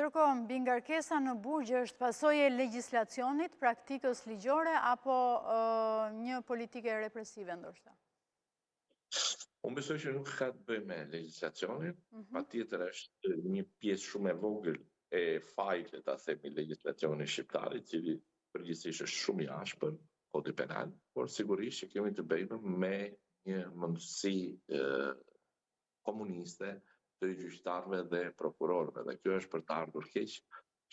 Ndërkohë, mbi ngarkesa në burgje është pasojë e legjislacionit, praktikës ligjore, apo një politike represive ndoshta? Unë besoj që nuk ka të bëjë me legjislacionin, patjetër është një pjesë shumë e vogël e fajit, ta themi, legjislacionit shqiptar, i cili përgjithsisht është shumë i ashpër, kodi penal, por sigurisht që kemi të bëjmë me një mundësi komuniste të gjyqtarëve dhe prokurorëve. Dhe kjo është për të ardhur keq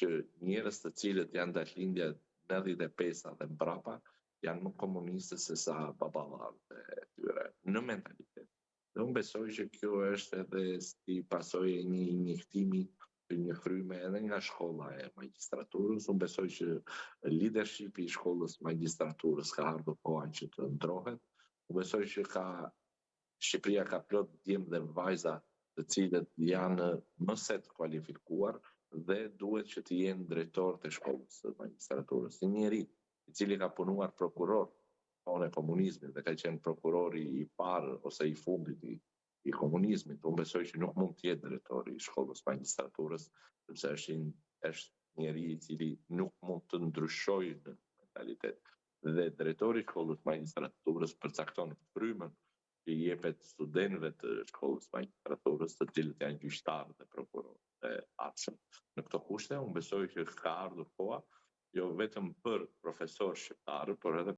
që njerëz të cilët janë dashlindja 95 dhe mbrapa janë më komuniste se sa baballarët e tyre në mentalitet. Dhe unë besoj që kjo është edhe si pasojë e një injektimi të një fryme edhe nga shkolla e magjistraturës. Unë besoj që leadershipi i shkollës magjistraturës ka ardhur koha që të ndrohet. Unë besoj që Shqipëria ka plot djemë dhe vajza të cilët janë më se të kualifikuar dhe duhet që të jenë drejtorë të shkollës së magjistraturës. Një njeri i cili ka punuar prokuror në komunizmin dhe ka qenë prokurori i parë ose i fundit i komunizmit, unë besoj që nuk mund të jetë drejtori i shkollës magjistraturës, sepse është njeri i cili nuk mund të ndryshojë në mentalitet. Dhe drejtori i shkollës magjistraturës përcakton frymën që i jepet studentëve të shkollës magjistraturës, të cilët janë gjyqtarë dhe prokurorë e ardhshëm. Në këto kushte, unë besoj që ka ardhur koha, jo vetëm për profesorë shqiptarë, por edhe